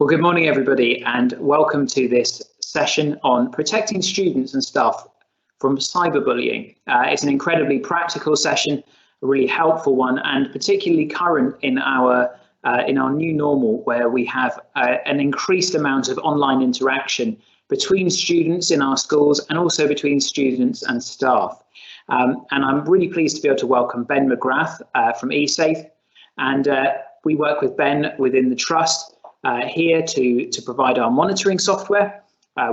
Well, good morning, everybody, and welcome to this session on protecting students and staff from cyberbullying. It's an incredibly practical session, a really helpful one, and particularly current in our new normal, where we have an increased amount of online interaction between students in our schools and also between students and staff. And I'm really pleased to be able to welcome Ben McGrath from eSafe, and we work with Ben within the Trust here to provide our monitoring software.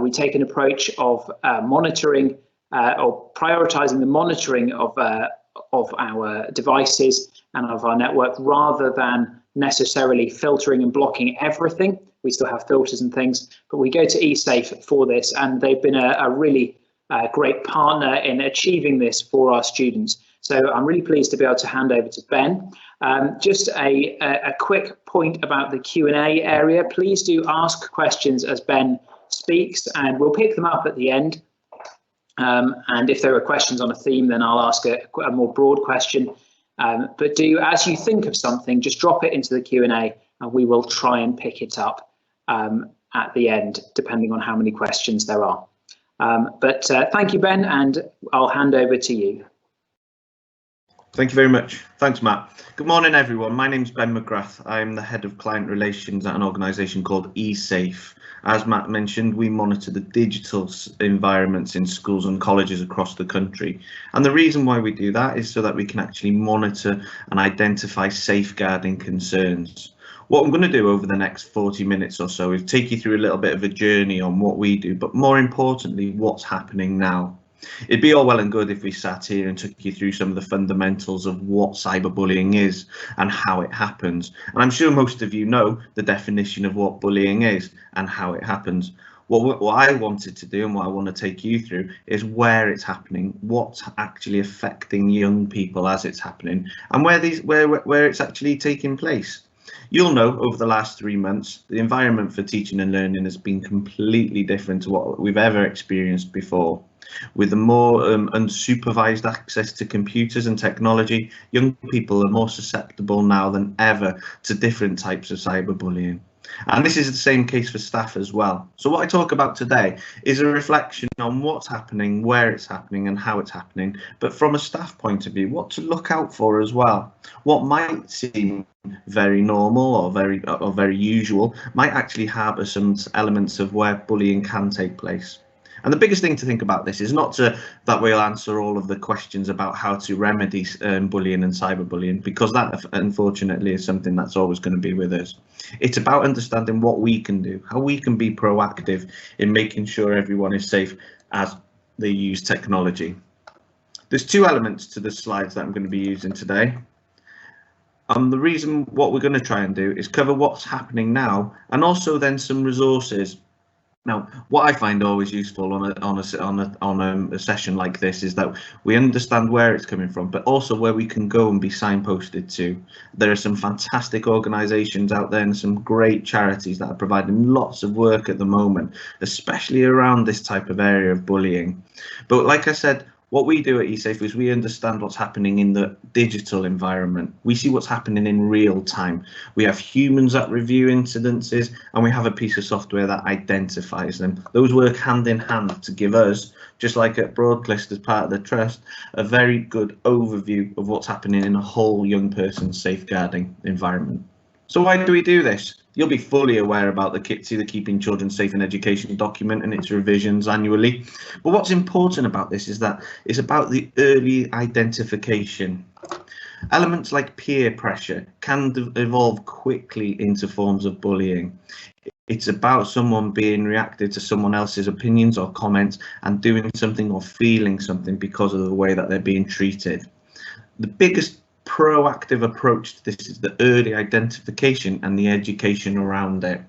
We take an approach of monitoring or prioritizing the monitoring of our devices and of our network rather than necessarily filtering and blocking everything. We still have filters and things, but we go to eSafe for this, and they've been a really great partner in achieving this for our students. So I'm really pleased to be able to hand over to Ben. Just a quick point about the Q&A area. Please do ask questions as Ben speaks, and we'll pick them up at the end. And if there are questions on a theme, then I'll ask a more broad question. But do, as you think of something, just drop it into the Q&A, and we will try and pick it up at the end, depending on how many questions there are. But thank you, Ben, and I'll hand over to you. Thank you very much. Thanks, Matt. Good morning, everyone. My name's Ben McGrath. I'm the head of client relations at an organisation called eSafe. As Matt mentioned, we monitor the digital environments in schools and colleges across the country. And the reason why we do that is so that we can actually monitor and identify safeguarding concerns. What I'm going to do over the next 40 minutes or so is take you through a little bit of a journey on what we do, but more importantly, what's happening now. It'd be all well and good if we sat here and took you through some of the fundamentals of what cyberbullying is and how it happens. And I'm sure most of you know the definition of what bullying is and how it happens. What I wanted to do and what I want to take you through is where it's happening, what's actually affecting young people as it's happening, and where it's actually taking place. You'll know over the last 3 months, the environment for teaching and learning has been completely different to what we've ever experienced before. With the more unsupervised access to computers and technology, young people are more susceptible now than ever to different types of cyberbullying. And this is the same case for staff as well. So what I talk about today is a reflection on what's happening, where it's happening and how it's happening, but from a staff point of view, what to look out for as well. What might seem very normal or very usual might actually harbour some elements of where bullying can take place. And the biggest thing to think about this is not that we'll answer all of the questions about how to remedy bullying and cyberbullying, because that unfortunately is something that's always going to be with us. It's about understanding what we can do, how we can be proactive in making sure everyone is safe as they use technology. There's two elements to the slides that I'm going to be using today. The reason what we're going to try and do is cover what's happening now and also then some resources. Now, what I find always useful on a session like this is that we understand where it's coming from, but also where we can go and be signposted to. There are some fantastic organisations out there and some great charities that are providing lots of work at the moment, especially around this type of area of bullying. But like I said, what we do at eSafe is we understand what's happening in the digital environment. We see what's happening in real time. We have humans that review incidences, and we have a piece of software that identifies them. Those work hand in hand to give us, just like at Broadclist as part of the Trust, a very good overview of what's happening in a whole young person's safeguarding environment. So why do we do this? You'll be fully aware about the KITSI, the Keeping Children Safe in Education document, and its revisions annually. But what's important about this is that it's about the early identification. Elements like peer pressure can evolve quickly into forms of bullying. It's about someone being reactive to someone else's opinions or comments and doing something or feeling something because of the way that they're being treated. The biggest proactive approach to this is the early identification and the education around it.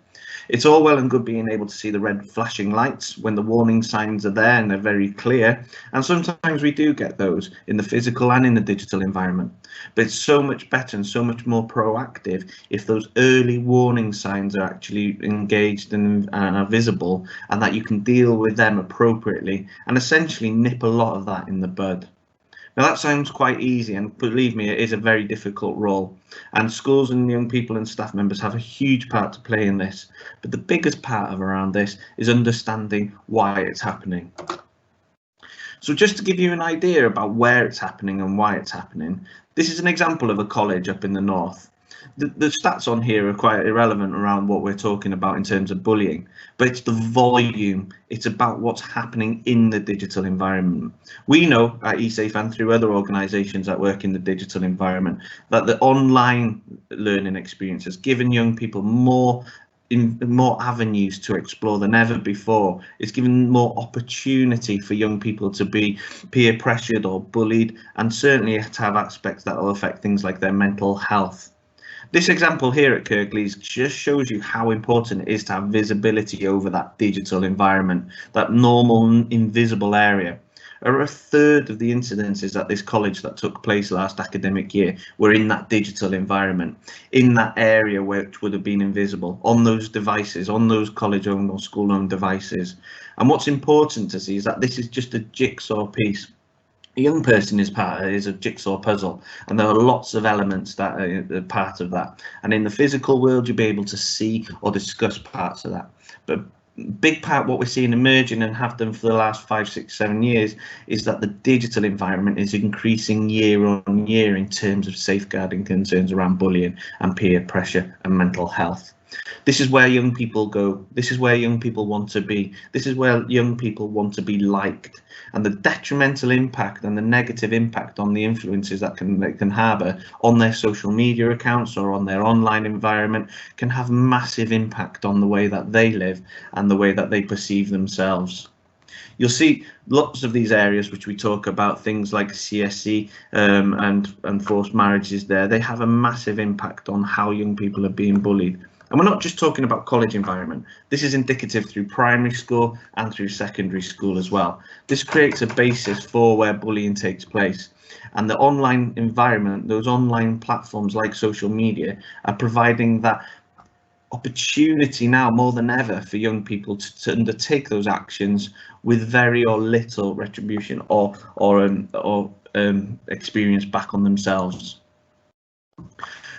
It's all well and good being able to see the red flashing lights when the warning signs are there and they're very clear, and sometimes we do get those in the physical and in the digital environment, but it's so much better and so much more proactive if those early warning signs are actually engaged and are visible, and that you can deal with them appropriately and essentially nip a lot of that in the bud. Now that sounds quite easy, and believe me, it is a very difficult role, and schools and young people and staff members have a huge part to play in this. But the biggest part of around this is understanding why it's happening. So just to give you an idea about where it's happening and why it's happening, this is an example of a college up in the north. The stats on here are quite irrelevant around what we're talking about in terms of bullying, but it's the volume. It's about what's happening in the digital environment. We know at eSafe and through other organisations that work in the digital environment that the online learning experience has given young people more avenues to explore than ever before. It's given more opportunity for young people to be peer pressured or bullied, and certainly to have aspects that will affect things like their mental health. This example here at Kirklees just shows you how important it is to have visibility over that digital environment, that normal invisible area. A third of the incidences at this college that took place last academic year were in that digital environment, in that area which would have been invisible, on those devices, on those college-owned or school-owned devices. And what's important to see is that this is just a jigsaw piece. A young person is a jigsaw puzzle, and there are lots of elements that are part of that. And in the physical world, you'll be able to see or discuss parts of that. But big part what we're seeing emerging and have done for the last 5, 6, 7 years is that the digital environment is increasing year on year in terms of safeguarding concerns around bullying and peer pressure and mental health. This is where young people go. This is where young people want to be. This is where young people want to be liked. And the detrimental impact and the negative impact on the influences that they can harbour on their social media accounts or on their online environment can have massive impact on the way that they live and the way that they perceive themselves. You'll see lots of these areas which we talk about, things like CSE and forced marriages there. They have a massive impact on how young people are being bullied. And we're not just talking about college environment. This is indicative through primary school and through secondary school as well. This creates a basis for where bullying takes place. And the online environment, those online platforms like social media, are providing that opportunity now more than ever for young people to undertake those actions with very or little retribution or experience back on themselves.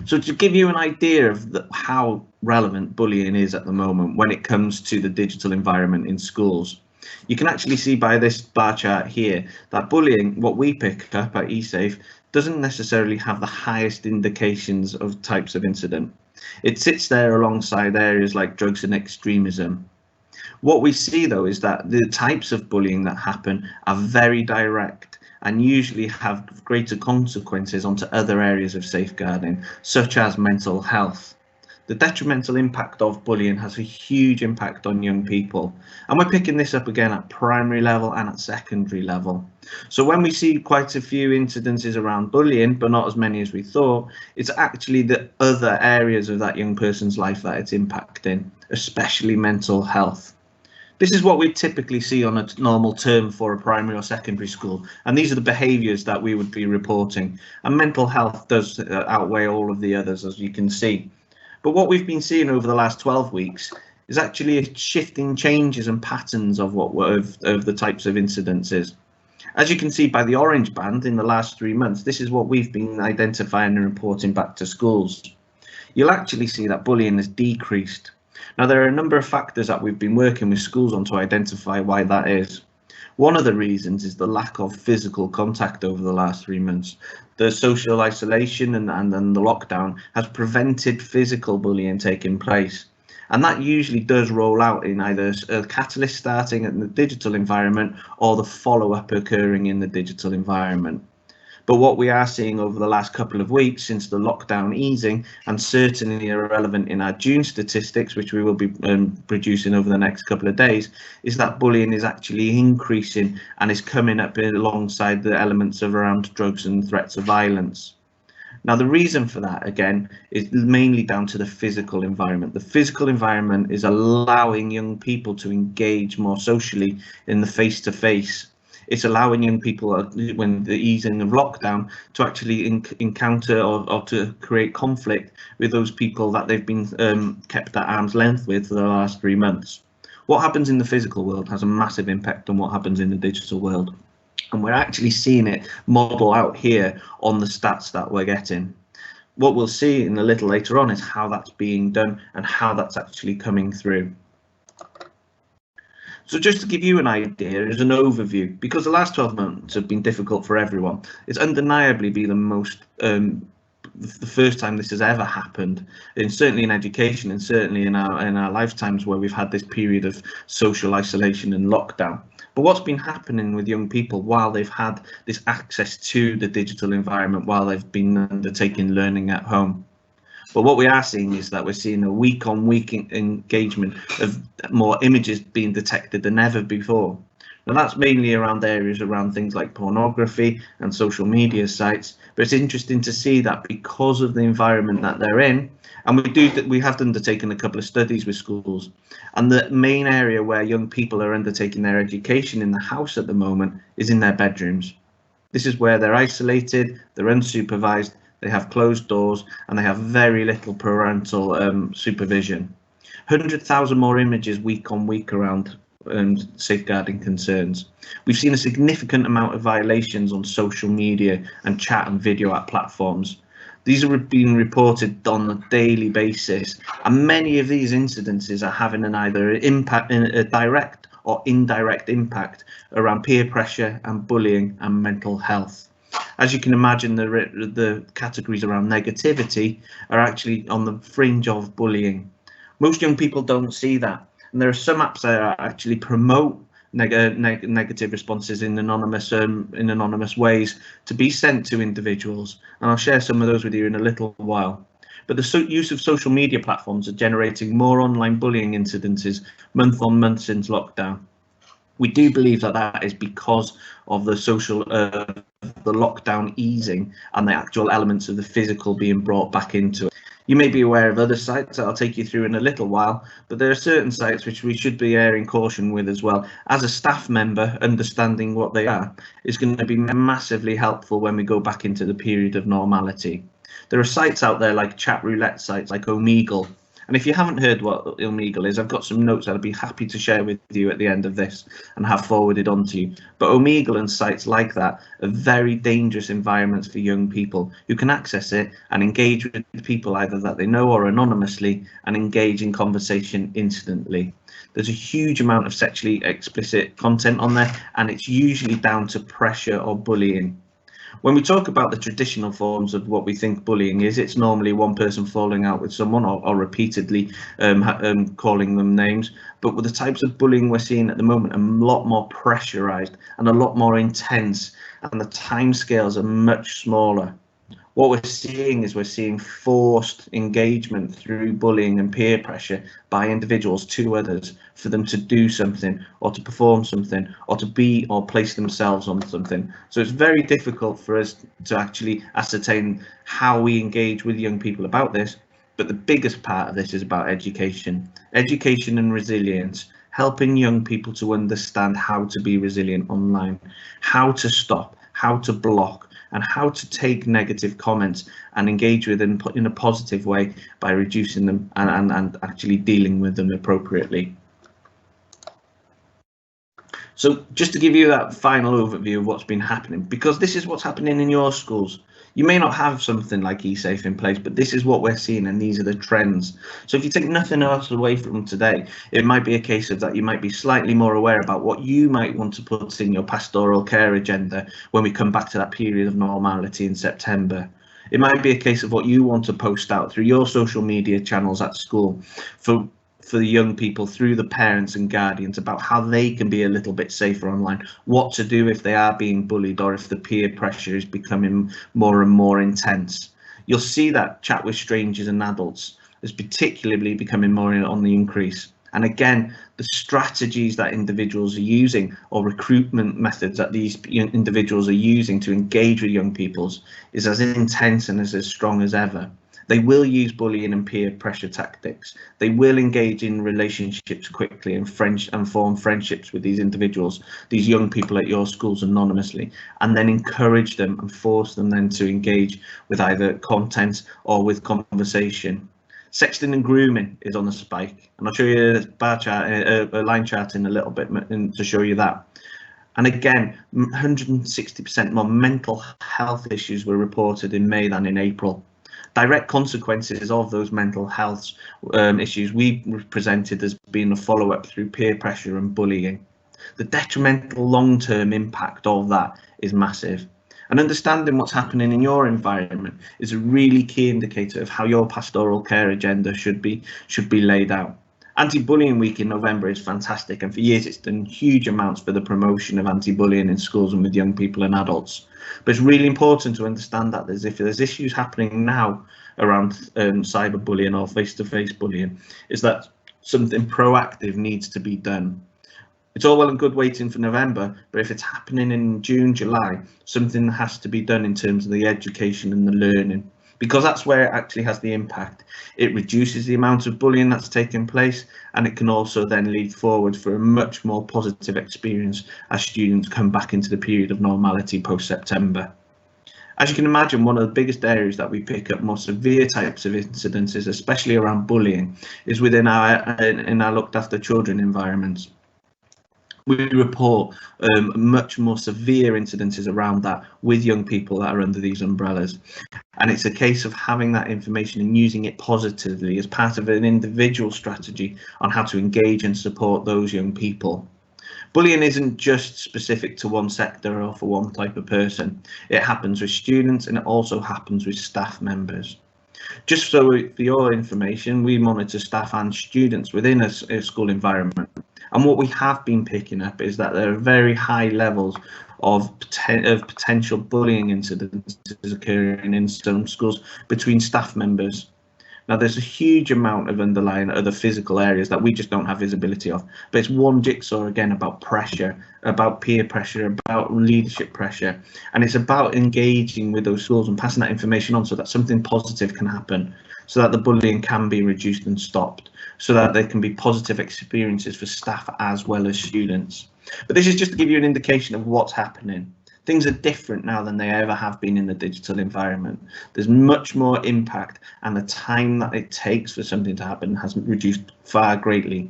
So to give you an idea of how relevant bullying is at the moment when it comes to the digital environment in schools, you can actually see by this bar chart here that bullying, what we pick up at eSafe, doesn't necessarily have the highest indications of types of incident. It sits there alongside areas like drugs and extremism. What we see though is that the types of bullying that happen are very direct and usually have greater consequences onto other areas of safeguarding, such as mental health. The detrimental impact of bullying has a huge impact on young people, and we're picking this up again at primary level and at secondary level. So when we see quite a few incidences around bullying, but not as many as we thought, it's actually the other areas of that young person's life that it's impacting, especially mental health. This is what we typically see on a normal term for a primary or secondary school, and these are the behaviours that we would be reporting, and mental health does outweigh all of the others, as you can see. But what we've been seeing over the last 12 weeks is actually a shifting changes and patterns of the types of incidences. As you can see by the orange band in the last 3 months, this is what we've been identifying and reporting back to schools. You'll actually see that bullying has decreased. Now, there are a number of factors that we've been working with schools on to identify why that is. One of the reasons is the lack of physical contact over the last 3 months. The social isolation and the lockdown has prevented physical bullying taking place. And that usually does roll out in either a catalyst starting in the digital environment or the follow-up occurring in the digital environment. But what we are seeing over the last couple of weeks since the lockdown easing, and certainly are relevant in our June statistics, which we will be producing over the next couple of days, is that bullying is actually increasing and is coming up alongside the elements of around drugs and threats of violence. Now, the reason for that, again, is mainly down to the physical environment. The physical environment is allowing young people to engage more socially in the face-to-face. It's allowing young people, when the easing of lockdown, to actually encounter or to create conflict with those people that they've been kept at arm's length with for the last 3 months. What happens in the physical world has a massive impact on what happens in the digital world. And we're actually seeing it model out here on the stats that we're getting. What we'll see in a little later on is how that's being done and how that's actually coming through. So just to give you an idea, as an overview, because the last 12 months have been difficult for everyone, it's undeniably been the most the first time this has ever happened, and certainly in education and certainly in our lifetimes where we've had this period of social isolation and lockdown. But what's been happening with young people while they've had this access to the digital environment, while they've been undertaking learning at home? But what we are seeing is that we're seeing a week-on-week engagement of more images being detected than ever before. And that's mainly around areas around things like pornography and social media sites. But it's interesting to see that because of the environment that they're in, and we have undertaken a couple of studies with schools, and the main area where young people are undertaking their education in the house at the moment is in their bedrooms. This is where they're isolated, they're unsupervised, they have closed doors, and they have very little parental supervision. 100,000 more images week on week around safeguarding concerns. We've seen a significant amount of violations on social media and chat and video app platforms. These are being reported on a daily basis, and many of these incidences are having either a direct or indirect impact around peer pressure and bullying and mental health. As you can imagine, the categories around negativity are actually on the fringe of bullying. Most young people don't see that, and there are some apps that actually promote negative responses in anonymous ways to be sent to individuals, and I'll share some of those with you in a little while. But the use of social media platforms are generating more online bullying incidences month on month since lockdown. We do believe that that is because of the the lockdown easing and the actual elements of the physical being brought back into it. You may be aware of other sites that I'll take you through in a little while, but there are certain sites which we should be airing caution with as well. As a staff member, understanding what they are is going to be massively helpful when we go back into the period of normality. There are sites out there like chat roulette sites like Omegle. And if you haven't heard what Omegle is, I've got some notes that I'd be happy to share with you at the end of this and have forwarded on to you. But Omegle and sites like that are very dangerous environments for young people who can access it and engage with people either that they know or anonymously and engage in conversation instantly. There's a huge amount of sexually explicit content on there, and it's usually down to pressure or bullying. When we talk about the traditional forms of what we think bullying is, it's normally one person falling out with someone or repeatedly calling them names. But with the types of bullying we're seeing at the moment, a lot more pressurized and a lot more intense, and the timescales are much smaller. What we're seeing is we're seeing forced engagement through bullying and peer pressure by individuals to others for them to do something or to perform something or to be or place themselves on something. So it's very difficult for us to actually ascertain how we engage with young people about this. But the biggest part of this is about education and resilience, helping young people to understand how to be resilient online, how to stop, how to block, and how to take negative comments and engage with them in a positive way by reducing them and actually dealing with them appropriately. So just to give you that final overview of what's been happening, because this is what's happening in your schools. You may not have something like eSafe in place, but this is what we're seeing, and these are the trends. So if you take nothing else away from today, it might be a case of that you might be slightly more aware about what you might want to put in your pastoral care agenda when we come back to that period of normality in September. It might be a case of what you want to post out through your social media channels at school for the young people, through the parents and guardians, about how they can be a little bit safer online, what to do if they are being bullied or if the peer pressure is becoming more and more intense. You'll see that chat with strangers and adults is particularly becoming more on the increase. And again, the strategies that individuals are using or recruitment methods that these individuals are using to engage with young peoples is as intense and as strong as ever. They will use bullying and peer pressure tactics. They will engage in relationships quickly and form friendships with these individuals, these young people at your schools anonymously, and then encourage them and force them then to engage with either content or with conversation. Sexting and grooming is on the spike, and I'll show you a line chart in a little bit to show you that. And again, 160% more mental health issues were reported in May than in April. Direct consequences of those mental health issues we presented as being a follow-up through peer pressure and bullying. The detrimental long-term impact of that is massive. And understanding what's happening in your environment is a really key indicator of how your pastoral care agenda should be laid out. Anti-Bullying Week in November is fantastic, and for years it's done huge amounts for the promotion of anti-bullying in schools and with young people and adults. But it's really important to understand that if there's issues happening now around cyberbullying or face-to-face bullying, is that something proactive needs to be done. It's all well and good waiting for November, but if it's happening in June, July, something has to be done in terms of the education and the learning, because that's where it actually has the impact. It reduces the amount of bullying that's taking place, and it can also then lead forward for a much more positive experience as students come back into the period of normality post-September. As you can imagine, one of the biggest areas that we pick up more severe types of incidences, especially around bullying, is within our looked after children environments. We report much more severe incidences around that with young people that are under these umbrellas. And it's a case of having that information and using it positively as part of an individual strategy on how to engage and support those young people. Bullying isn't just specific to one sector or for one type of person. It happens with students, and it also happens with staff members. Just so for your information, we monitor staff and students within a school environment. And what we have been picking up is that there are very high levels of potential bullying incidents occurring in some schools between staff members. Now, there's a huge amount of underlying other physical areas that we just don't have visibility of, but it's one jigsaw again about pressure, about peer pressure, about leadership pressure, and it's about engaging with those schools and passing that information on so that something positive can happen, so that the bullying can be reduced and stopped, so that there can be positive experiences for staff as well as students. But this is just to give you an indication of what's happening. Things are different now than they ever have been in the digital environment. There's much more impact, and the time that it takes for something to happen has reduced far greatly.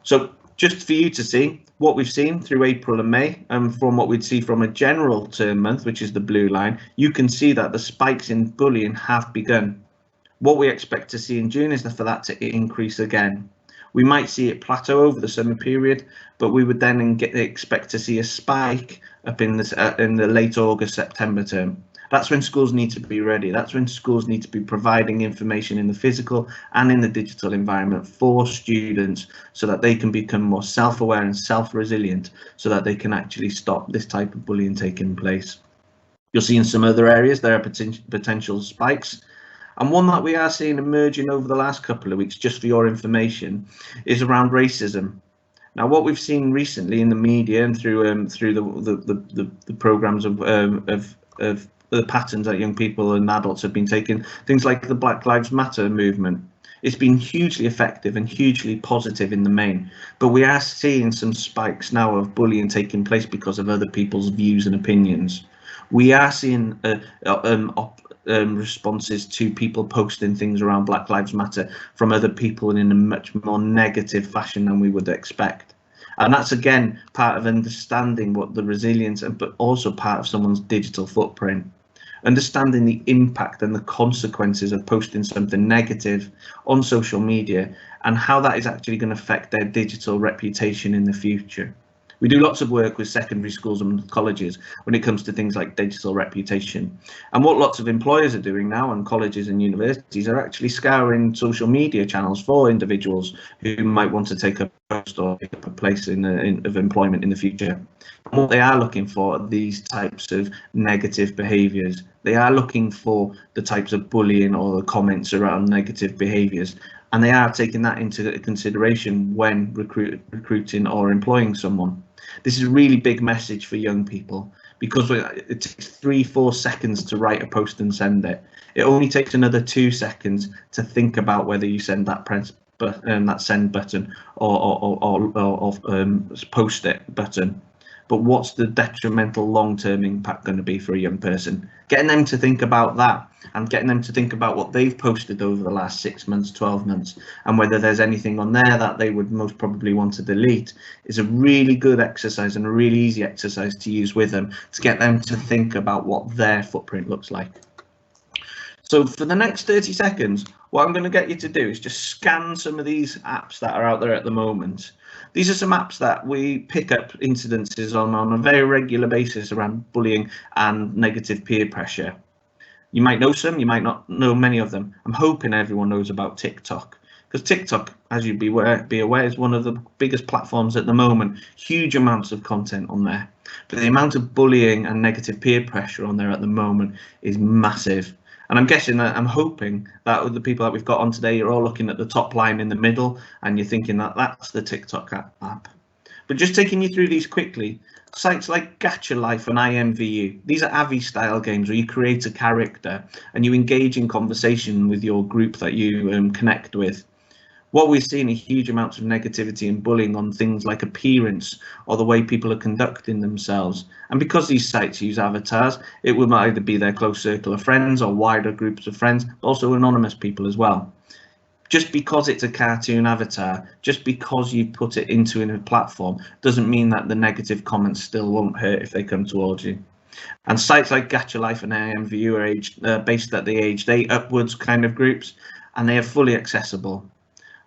So just for you to see what we've seen through April and May, and from what we'd see from a general term month, which is the blue line, you can see that the spikes in bullying have begun. What we expect to see in June is for that to increase again. We might see it plateau over the summer period, but we would then expect to see a spike up in the late August, September term. That's when schools need to be ready. That's when schools need to be providing information in the physical and in the digital environment for students so that they can become more self-aware and self-resilient so that they can actually stop this type of bullying taking place. You'll see in some other areas there are potential spikes. And one that we are seeing emerging over the last couple of weeks, just for your information, is around racism. Now, what we've seen recently in the media and through the programs of the patterns that young people and adults have been taking, things like the Black Lives Matter movement, it's been hugely effective and hugely positive in the main. But we are seeing some spikes now of bullying taking place because of other people's views and opinions. We are seeing responses to people posting things around Black Lives Matter from other people in a much more negative fashion than we would expect. And that's again part of understanding what the resilience, but also part of someone's digital footprint. Understanding the impact and the consequences of posting something negative on social media and how that is actually going to affect their digital reputation in the future. We do lots of work with secondary schools and colleges when it comes to things like digital reputation. And what lots of employers are doing now, and colleges and universities, are actually scouring social media channels for individuals who might want to take a post or pick up a place of employment in the future. And what they are looking for are these types of negative behaviours. They are looking for the types of bullying or the comments around negative behaviours. And they are taking that into consideration when recruiting or employing someone. This is a really big message for young people because it takes 3-4 seconds to write a post and send it. It only takes another 2 seconds to think about whether you send that that send button or post it button. but what's the detrimental long-term impact going to be for a young person? Getting them to think about that, and getting them to think about what they've posted over the last 6 months, 12 months, and whether there's anything on there that they would most probably want to delete, is a really good exercise and a really easy exercise to use with them to get them to think about what their footprint looks like. So for the next 30 seconds, what I'm going to get you to do is just scan some of these apps that are out there at the moment. These are some apps that we pick up incidences on a very regular basis around bullying and negative peer pressure. You might know some, you might not know many of them. I'm hoping everyone knows about TikTok, because TikTok, as you'd be aware, is one of the biggest platforms at the moment. Huge amounts of content on there. But the amount of bullying and negative peer pressure on there at the moment is massive. And I'm hoping that with the people that we've got on today, you're all looking at the top line in the middle and you're thinking that that's the TikTok app. But just taking you through these quickly, sites like Gacha Life and IMVU, these are Avi style games where you create a character and you engage in conversation with your group that you connect with. What we're seeing are huge amounts of negativity and bullying on things like appearance or the way people are conducting themselves. And because these sites use avatars, it will either be their close circle of friends or wider groups of friends, but also anonymous people as well. Just because it's a cartoon avatar, just because you put it into a platform, doesn't mean that the negative comments still won't hurt if they come towards you. And sites like Gacha Life and IMVU are based at the aged 8 upwards kind of groups, and they are fully accessible.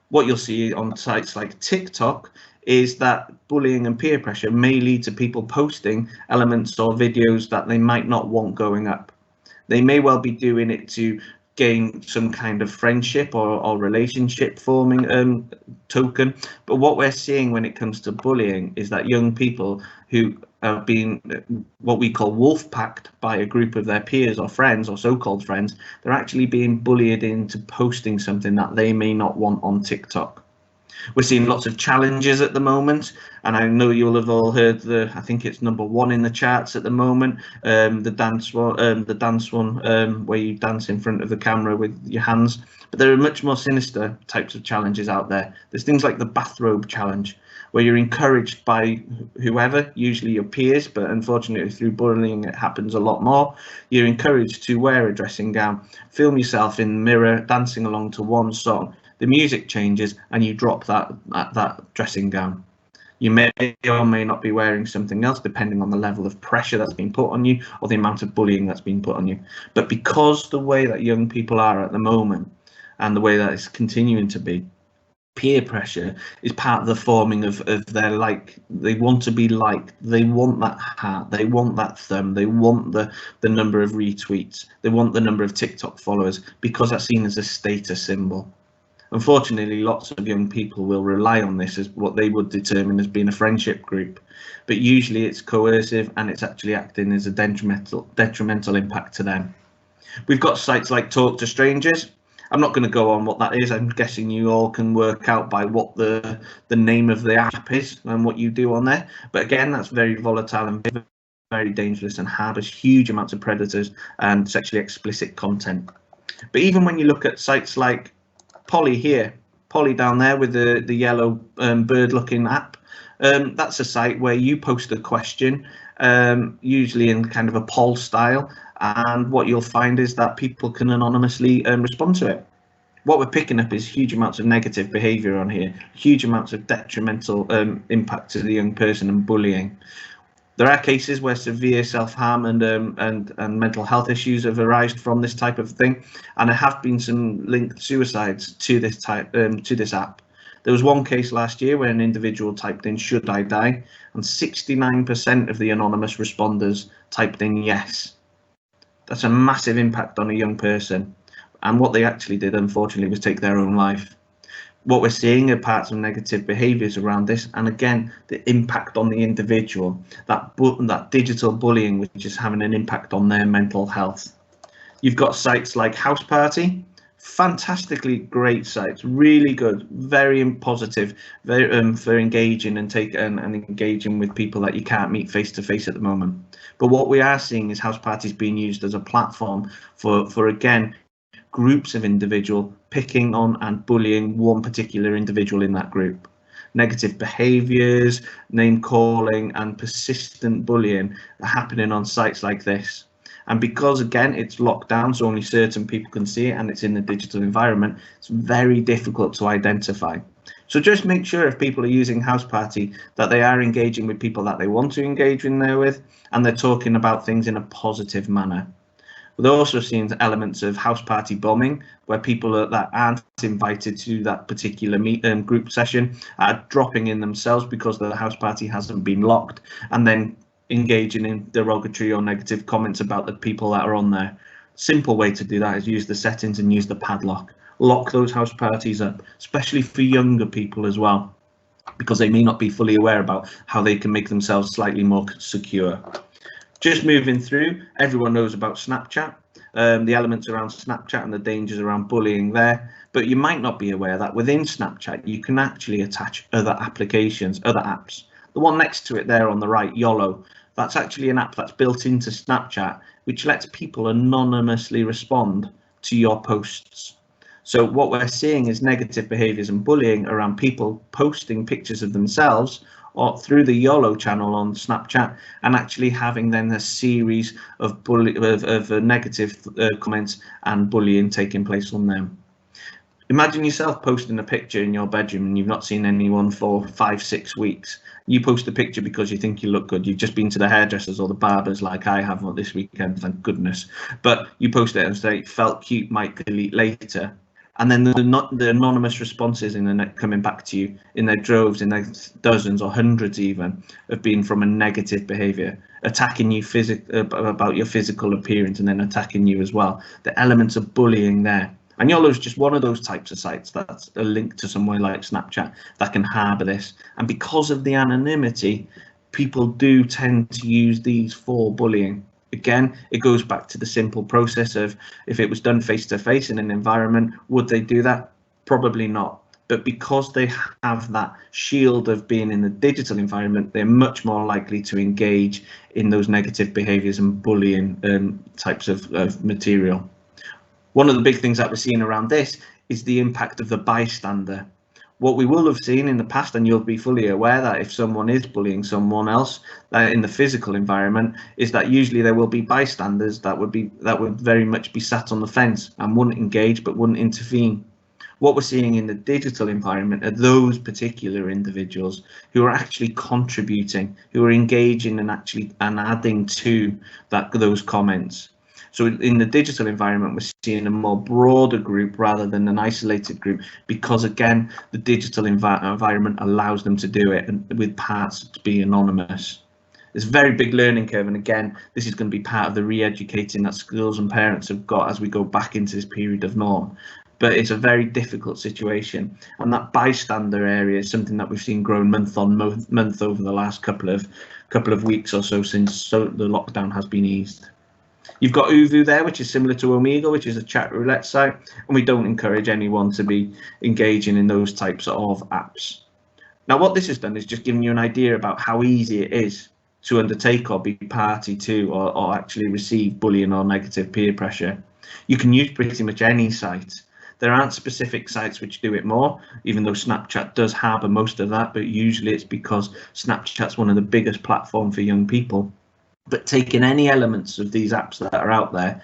What you'll see on sites like TikTok is that bullying and peer pressure may lead to people posting elements or videos that they might not want going up. They may well be doing it to gain some kind of friendship or relationship forming token. But what we're seeing when it comes to bullying is that young people who have been what we call wolf packed by a group of their peers or friends or so-called friends, they're actually being bullied into posting something that they may not want on TikTok. We're seeing lots of challenges at the moment, and I know you'll have all heard I think it's #1 in the charts at the moment, the dance one where you dance in front of the camera with your hands. But there are much more sinister types of challenges out there. There's things like the bathrobe challenge, where you're encouraged by whoever, usually your peers, but unfortunately through bullying it happens a lot more. You're encouraged to wear a dressing gown, film yourself in the mirror, dancing along to one song. The music changes and you drop that dressing gown. You may or may not be wearing something else depending on the level of pressure that's been put on you or the amount of bullying that's been put on you. But because the way that young people are at the moment and the way that it's continuing to be, peer pressure is part of the forming of their they want to be liked, they want that heart, they want that thumb, they want the number of retweets, they want the number of TikTok followers, because that's seen as a status symbol. Unfortunately, lots of young people will rely on this as what they would determine as being a friendship group, but usually it's coercive and it's actually acting as a detrimental impact to them. We've got sites like Talk to Strangers. I'm not going to go on what that is. I'm guessing you all can work out by what the name of the app is and what you do on there. But again, that's very volatile and very dangerous and harbors huge amounts of predators and sexually explicit content. But even when you look at sites like Polly here, Polly down there with the yellow bird-looking app, that's a site where you post a question, usually in kind of a poll style, and what you'll find is that people can anonymously respond to it. What we're picking up is huge amounts of negative behaviour on here, huge amounts of detrimental impact to the young person and bullying. There are cases where severe self-harm and mental health issues have arisen from this type of thing, and there have been some linked suicides to this app. There was one case last year where an individual typed in "should I die," and 69% of the anonymous responders typed in yes. That's a massive impact on a young person, and what they actually did, unfortunately, was take their own life. What we're seeing are parts of negative behaviours around this, and again, the impact on the individual, that digital bullying, which is having an impact on their mental health. You've got sites like House Party, fantastically great sites, really good, very positive, very for engaging and engaging with people that you can't meet face to face at the moment. But what we are seeing is House Parties being used as a platform for again, groups of individual picking on and bullying one particular individual in that group. negative behaviours, name calling and persistent bullying are happening on sites like this. And because, again, it's locked down, so only certain people can see it, and it's in the digital environment, it's very difficult to identify. So just make sure if people are using House Party that they are engaging with people that they want to engage in there with, and they're talking about things in a positive manner. We're also seeing elements of House Party bombing, where people that aren't invited to that particular group session are dropping in themselves because the House Party hasn't been locked, and then engaging in derogatory or negative comments about the people that are on there. Simple way to do that is use the settings and use the padlock. Lock those house parties up, especially for younger people as well, because they may not be fully aware about how they can make themselves slightly more secure. Just moving through, everyone knows about Snapchat, the elements around Snapchat and the dangers around bullying there, but you might not be aware that within Snapchat you can actually attach other applications, other apps. The one next to it there on the right, YOLO, that's actually an app that's built into Snapchat, which lets people anonymously respond to your posts. So what we're seeing is negative behaviours and bullying around people posting pictures of themselves or through the YOLO channel on Snapchat, and actually having then a series of negative comments and bullying taking place on them. Imagine yourself posting a picture in your bedroom and you've not seen anyone for 5-6 weeks. You post a picture because you think you look good. You've just been to the hairdressers or the barbers like I have this weekend, thank goodness. But you post it and say, felt cute, might delete later. And then the anonymous responses in the net coming back to you in their droves, in their dozens or hundreds even, have been from a negative behaviour, attacking you about your physical appearance and then attacking you as well. The elements of bullying there. And YOLO is just one of those types of sites that's a link to somewhere like Snapchat that can harbour this. And because of the anonymity, people do tend to use these for bullying. Again, it goes back to the simple process of if it was done face to face in an environment, would they do that? Probably not. But because they have that shield of being in the digital environment, they're much more likely to engage in those negative behaviours and bullying types of material. One of the big things that we're seeing around this is the impact of the bystander. What we will have seen in the past, and you'll be fully aware that if someone is bullying someone else in the physical environment, is that usually there will be bystanders that would very much be sat on the fence and wouldn't engage but wouldn't intervene. What we're seeing in the digital environment are those particular individuals who are actually contributing, who are engaging and adding to those comments. So in the digital environment, we're seeing a more broader group rather than an isolated group, because again, the digital environment allows them to do it and with parts to be anonymous. It's a very big learning curve, and again, this is going to be part of the re-educating that schools and parents have got as we go back into this period of norm. But it's a very difficult situation, and that bystander area is something that we've seen grow month on month over the last couple of weeks or so since the lockdown has been eased. You've got Uvu there, which is similar to Omegle, which is a chat roulette site, and we don't encourage anyone to be engaging in those types of apps. Now, what this has done is just given you an idea about how easy it is to undertake or be party to or actually receive bullying or negative peer pressure. You can use pretty much any site. There aren't specific sites which do it more, even though Snapchat does harbour most of that, but usually it's because Snapchat's one of the biggest platforms for young people. But taking any elements of these apps that are out there,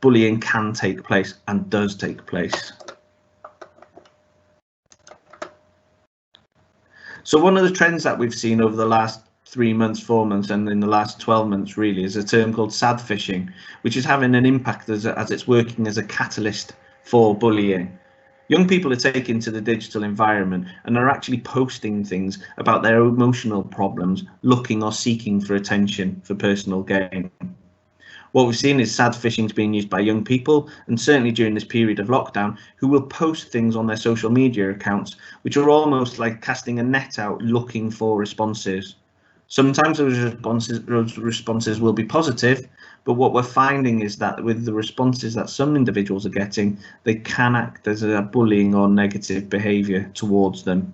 bullying can take place and does take place. So one of the trends that we've seen over the last 3 months, 4 months, and in the last 12 months really is a term called sad phishing, which is having an impact as it's working as a catalyst for bullying. Young people are taken to the digital environment and are actually posting things about their emotional problems, looking or seeking for attention for personal gain. What we've seen is sad phishing being used by young people, and certainly during this period of lockdown, who will post things on their social media accounts, which are almost like casting a net out looking for responses. Sometimes those responses will be positive, but what we're finding is that with the responses that some individuals are getting, they can act as a bullying or negative behaviour towards them.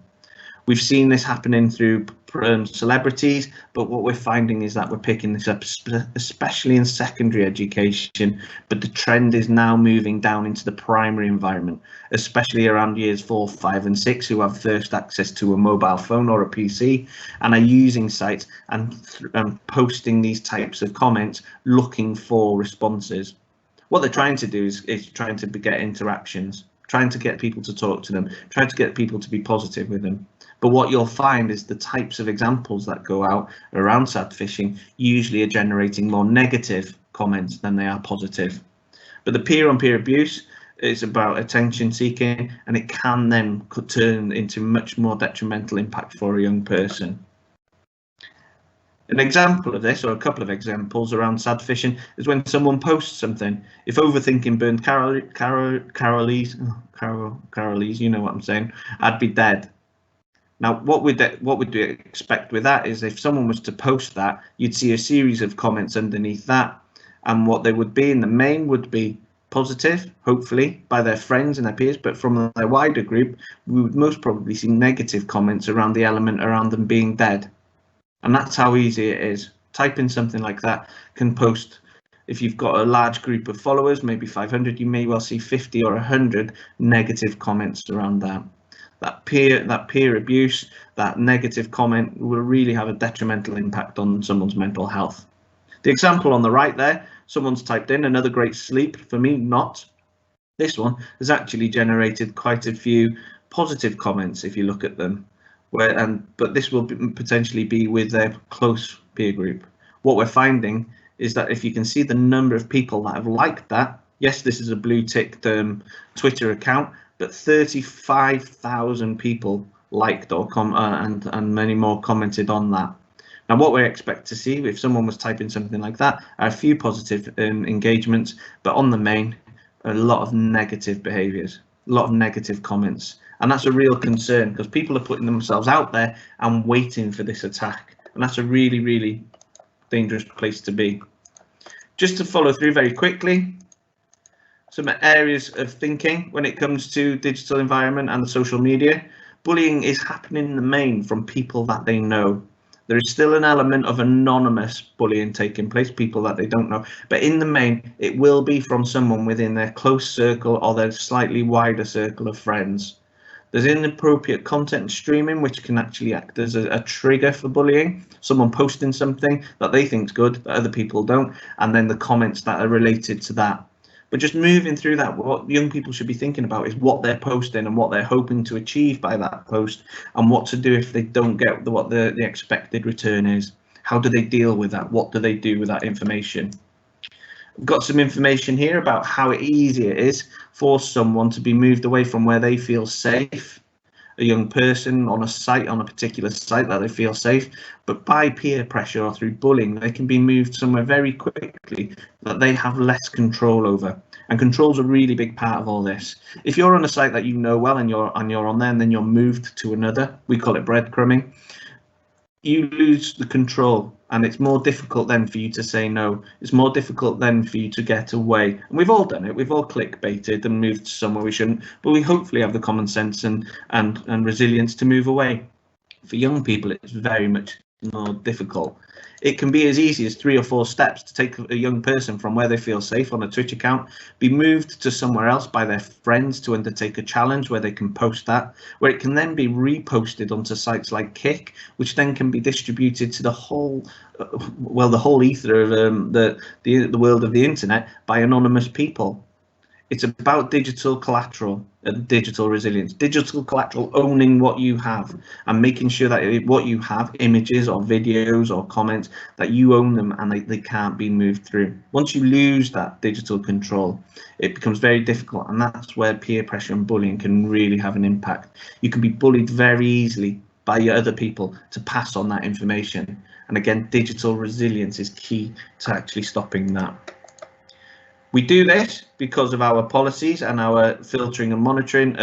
We've seen this happening through celebrities, but what we're finding is that we're picking this up, especially in secondary education, but the trend is now moving down into the primary environment, especially around years 4, 5 and 6, who have first access to a mobile phone or a PC and are using sites and posting these types of comments looking for responses. What they're trying to do is trying to get interactions, trying to get people to talk to them, trying to get people to be positive with them. But what you'll find is the types of examples that go out around sad phishing usually are generating more negative comments than they are positive. But the peer-on-peer abuse is about attention seeking, and it can then turn into much more detrimental impact for a young person. An example of this, or a couple of examples around sad phishing, is when someone posts something. If overthinking burned Carolese, you know what I'm saying, I'd be dead. Now, what would you expect with that is if someone was to post that, you'd see a series of comments underneath that, and what they would be in the main would be positive, hopefully, by their friends and their peers, but from their wider group, we would most probably see negative comments around the element around them being dead. And that's how easy it is. Typing something like that can post. If you've got a large group of followers, maybe 500, you may well see 50 or 100 negative comments around that. That peer abuse, that negative comment will really have a detrimental impact on someone's mental health. The example on the right there, someone's typed in another great sleep. For me, not. This one has actually generated quite a few positive comments if you look at them. But this will potentially be with their close peer group. What we're finding is that if you can see the number of people that have liked that, yes, this is a blue ticked Twitter account, but 35,000 people liked or and many more commented on that. Now, what we expect to see if someone was typing something like that are a few positive engagements, but on the main, a lot of negative behaviours, a lot of negative comments. And that's a real concern because people are putting themselves out there and waiting for this attack. And that's a really, really dangerous place to be. Just to follow through very quickly, some areas of thinking when it comes to digital environment and the social media. Bullying is happening in the main from people that they know. There is still an element of anonymous bullying taking place, people that they don't know, but in the main, it will be from someone within their close circle or their slightly wider circle of friends. There's inappropriate content streaming, which can actually act as a trigger for bullying. Someone posting something that they think is good, that other people don't, and then the comments that are related to that. But just moving through that, what young people should be thinking about is what they're posting and what they're hoping to achieve by that post, and what to do if they don't get what the expected return is. How do they deal with that? What do they do with that information? We've got some information here about how easy it is for someone to be moved away from where they feel safe, a young person on a site, on a particular site that they feel safe, but by peer pressure or through bullying, they can be moved somewhere very quickly that they have less control over. And control's a really big part of all this. If you're on a site that you know well and you're on there and then you're moved to another, we call it breadcrumbing, you lose the control, and it's more difficult then for you to say no. It's more difficult then for you to get away. And we've all done it. We've all clickbaited and moved somewhere we shouldn't, but we hopefully have the common sense and resilience to move away. For young people, it's very much more difficult. It can be as easy as 3 or 4 steps to take a young person from where they feel safe on a Twitch account, be moved to somewhere else by their friends to undertake a challenge where they can post that, where it can then be reposted onto sites like Kick, which then can be distributed to the whole, the whole ether of the world of the internet by anonymous people. It's about digital collateral and digital resilience, digital collateral, owning what you have and making sure that what you have, images or videos or comments, that you own them and they can't be moved through. Once you lose that digital control, it becomes very difficult, and that's where peer pressure and bullying can really have an impact. You can be bullied very easily by other people to pass on that information. And again, digital resilience is key to actually stopping that. We do this because of our policies and our filtering and monitoring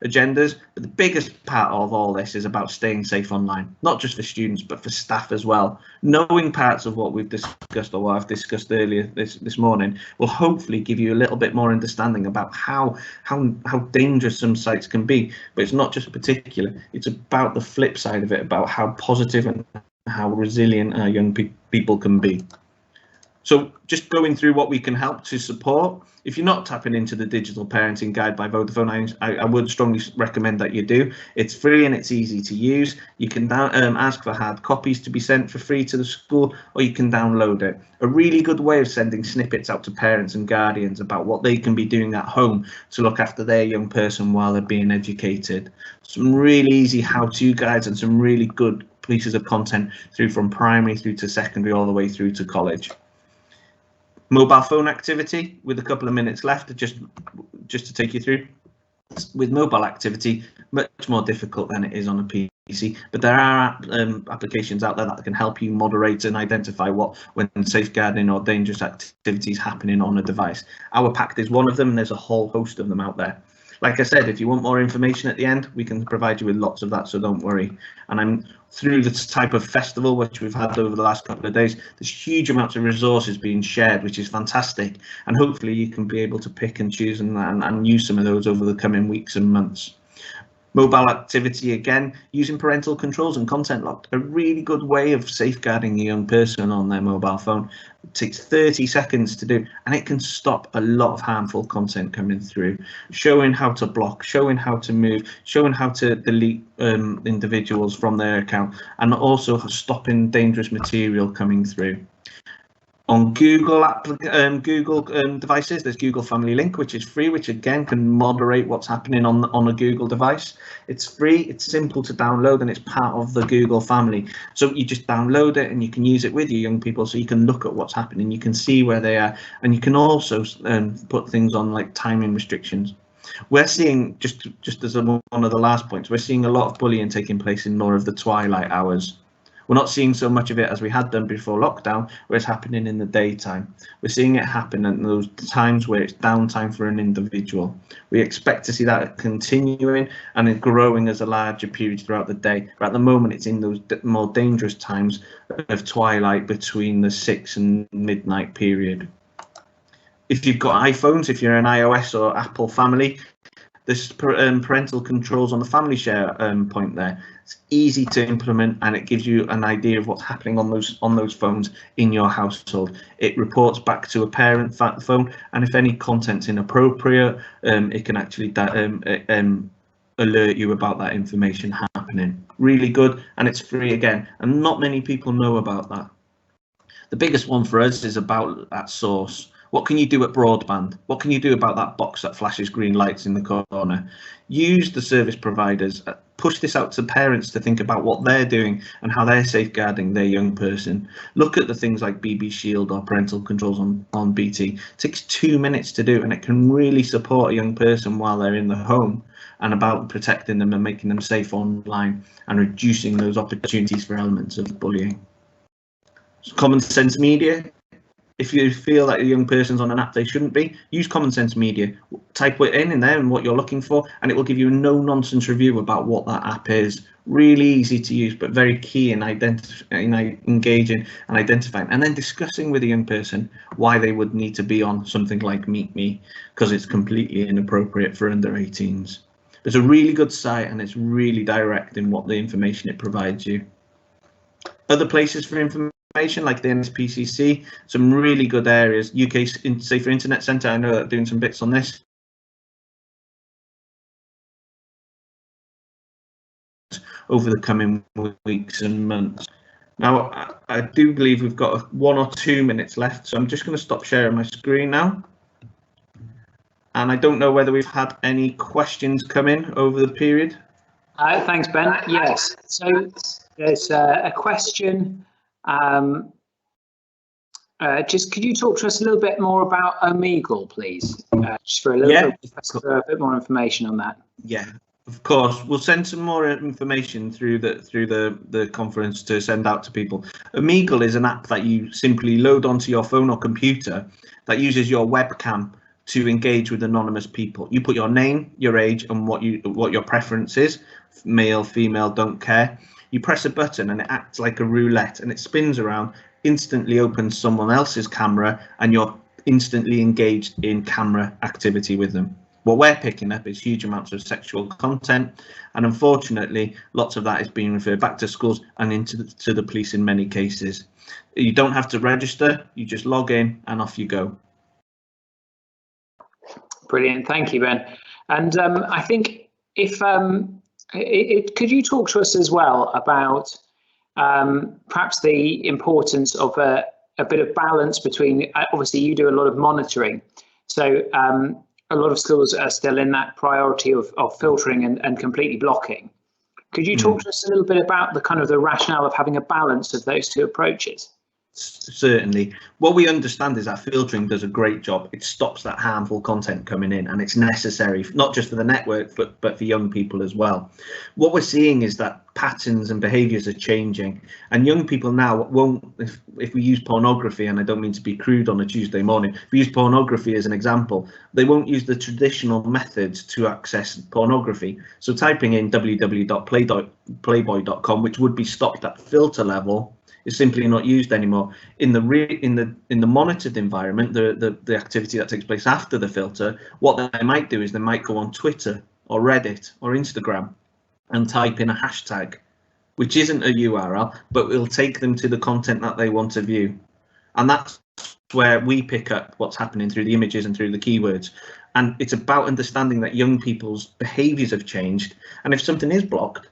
agendas, but the biggest part of all this is about staying safe online, not just for students, but for staff as well. Knowing parts of what we've discussed, or what I've discussed earlier this morning, will hopefully give you a little bit more understanding about how dangerous some sites can be. But it's not just particular, it's about the flip side of it, about how positive and how resilient our young people can be. So just going through what we can help to support. If you're not tapping into the digital parenting guide by Vodafone, I would strongly recommend that you do. It's free and it's easy to use. You can ask for hard copies to be sent for free to the school, or you can download it. A really good way of sending snippets out to parents and guardians about what they can be doing at home to look after their young person while they're being educated. Some really easy how-to guides and some really good pieces of content through from primary through to secondary all the way through to college. Mobile phone activity, with a couple of minutes left, just to take you through. With mobile activity, much more difficult than it is on a PC, but there are applications out there that can help you moderate and identify when safeguarding or dangerous activities happening on a device. Our Pact is one of them, and there's a whole host of them out there. Like I said, if you want more information at the end, we can provide you with lots of that, so don't worry. And I'm through this type of festival, which we've had over the last couple of days, there's huge amounts of resources being shared, which is fantastic. And hopefully you can be able to pick and choose and use some of those over the coming weeks and months. Mobile activity, again, using parental controls and content locked, a really good way of safeguarding a young person on their mobile phone. It takes 30 seconds to do, and it can stop a lot of harmful content coming through. Showing how to block, showing how to move, showing how to delete individuals from their account, and also stopping dangerous material coming through. On Google devices, there's Google Family Link, which is free, which again can moderate what's happening on a Google device. It's free, it's simple to download, and it's part of the Google family. So you just download it and you can use it with your young people, so you can look at what's happening, you can see where they are, and you can also put things on like timing restrictions. We're seeing, just as one of the last points, we're seeing a lot of bullying taking place in more of the twilight hours. We're not seeing so much of it as we had done before lockdown, where it's happening in the daytime. We're seeing it happen at those times where it's downtime for an individual. We expect to see that continuing and growing as a larger period throughout the day. But at the moment, it's in those more dangerous times of twilight between the 6 and midnight period. If you've got iPhones, if you're an iOS or Apple family, there's parental controls on the family share point there. It's easy to implement, and it gives you an idea of what's happening on those phones in your household. It reports back to a parent phone, and if any content's inappropriate, it can actually alert you about that information happening. Really good, and it's free again, and not many people know about that. The biggest one for us is about that source. What can you do at broadband? What can you do about that box that flashes green lights in the corner? Use the service providers, push this out to parents to think about what they're doing and how they're safeguarding their young person. Look at the things like BB Shield or parental controls on BT. It takes 2 minutes to do, and it can really support a young person while they're in the home, and about protecting them and making them safe online and reducing those opportunities for elements of bullying. So common sense media. If you feel that a young person's on an app they shouldn't be, use common sense media. Type it in there and what you're looking for, and it will give you a no-nonsense review about what that app is. Really easy to use, but very key in engaging and identifying, and then discussing with a young person why they would need to be on something like Meet Me, because it's completely inappropriate for under 18s. It's a really good site, and it's really direct in what the information it provides you. Other places for information, like the NSPCC, some really good areas. UK Safer Internet Centre, I know they're doing some bits on this. Over the coming weeks and months. Now, I do believe we've got 1 or 2 minutes left, so I'm just going to stop sharing my screen now. And I don't know whether we've had any questions come in over the period. Thanks, Ben. Yes, so there's a question. Just could you talk to us a little bit more about Omegle, please? Just for a little bit more information on that. Yeah, Of course, we'll send some more information through the conference to send out to people. Omegle is an app that you simply load onto your phone or computer that uses your webcam to engage with anonymous people. You put your name, your age, and what your preference is, male, female, don't care. You press a button and it acts like a roulette, and it spins around, instantly opens someone else's camera, and you're instantly engaged in camera activity with them. What we're picking up is huge amounts of sexual content, and unfortunately, lots of that is being referred back to schools and into the police in many cases. You don't have to register, you just log in and off you go. Brilliant, thank you, Ben. And I think if could you talk to us as well about perhaps the importance of a bit of balance between, obviously you do a lot of monitoring, so a lot of schools are still in that priority of filtering and completely blocking. Could you talk to us a little bit about the kind of the rationale of having a balance of those two approaches? Certainly. What we understand is that filtering does a great job. It stops that harmful content coming in, and it's necessary not just for the network but for young people as well. What we're seeing is that patterns and behaviours are changing, and young people now won't, if we use pornography, and I don't mean to be crude on a Tuesday morning, if we use pornography as an example, they won't use the traditional methods to access pornography. So typing in www.playboy.com, which would be stopped at filter level, is simply not used anymore. In the monitored environment, the activity that takes place after the filter, what they might do is they might go on Twitter or Reddit or Instagram and type in a hashtag, which isn't a URL, but will take them to the content that they want to view. And that's where we pick up what's happening through the images and through the keywords. And it's about understanding that young people's behaviours have changed. And if something is blocked,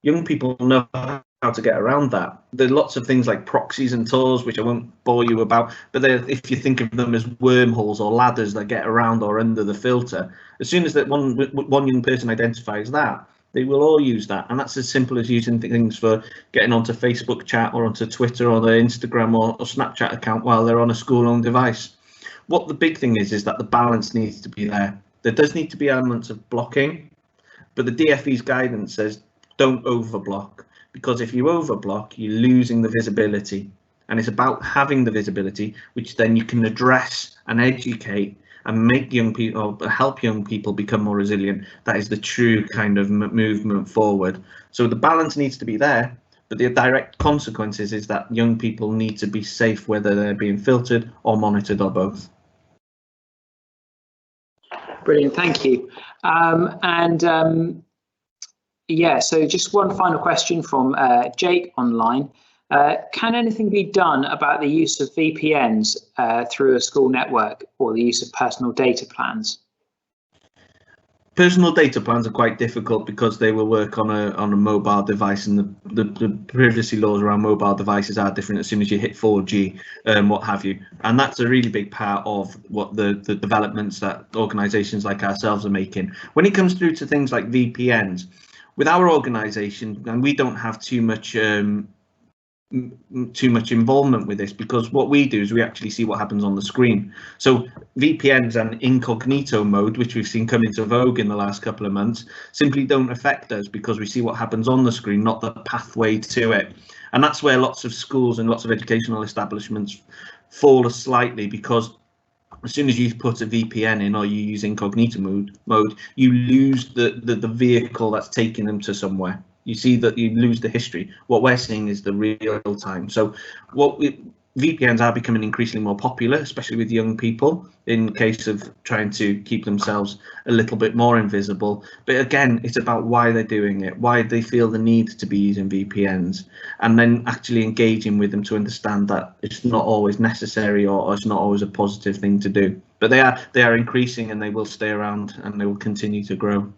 young people know how to get around that. There are lots of things like proxies and Tor, which I won't bore you about, but if you think of them as wormholes or ladders that get around or under the filter, as soon as that one young person identifies that, they will all use that. And that's as simple as using things for getting onto Facebook chat or onto Twitter or their Instagram or Snapchat account while they're on a school-owned device. What the big thing is that the balance needs to be there. There does need to be elements of blocking, but the DFE's guidance says don't overblock, because if you overblock, you're losing the visibility. And it's about having the visibility, which then you can address and educate and make young people, or help young people become more resilient. That is the true kind of movement forward. So the balance needs to be there, but the direct consequences is that young people need to be safe, whether they're being filtered or monitored or both. Brilliant, thank you. Yeah, so just one final question from Jake online. Can anything be done about the use of VPNs through a school network, or the use of personal data plans? Personal data plans are quite difficult because they will work on a mobile device, and the privacy laws around mobile devices are different as soon as you hit 4G, what have you. And that's a really big part of what the developments that organisations like ourselves are making. When it comes through to things like VPNs, with our organisation, and we don't have too much involvement with this, because what we do is we actually see what happens on the screen. So VPNs and incognito mode, which we've seen come into vogue in the last couple of months, simply don't affect us because we see what happens on the screen, not the pathway to it. And that's where lots of schools and lots of educational establishments fall slightly, because as soon as you put a VPN in or you use incognito mode, you lose the vehicle that's taking them to somewhere. You see that you lose the history. What we're seeing is the real time. So VPNs are becoming increasingly more popular, especially with young people, in case of trying to keep themselves a little bit more invisible. But again, it's about why they're doing it, why they feel the need to be using VPNs, and then actually engaging with them to understand that it's not always necessary, or it's not always a positive thing to do. But they are increasing, and they will stay around, and they will continue to grow.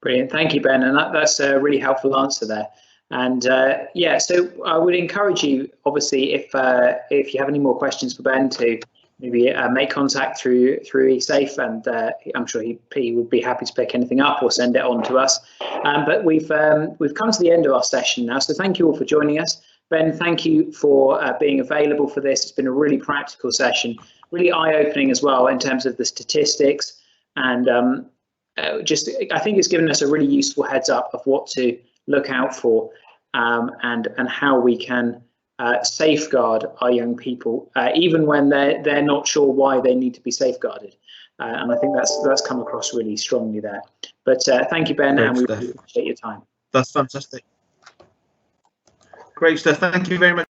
Brilliant, thank you, Ben, and that's a really helpful answer there. And yeah, so I would encourage you, obviously, if you have any more questions for Ben, to maybe make contact through eSafe, and I'm sure he would be happy to pick anything up or send it on to us. But we've come to the end of our session now, so thank you all for joining us. Ben, thank you for being available for this. It's been a really practical session, really eye-opening as well in terms of the statistics and I think it's given us a really useful heads up of what to look out for, and how we can safeguard our young people, even when they're not sure why they need to be safeguarded. And I think that's come across really strongly there. But thank you, Ben, and we really appreciate your time. That's fantastic. Great stuff. Thank you very much.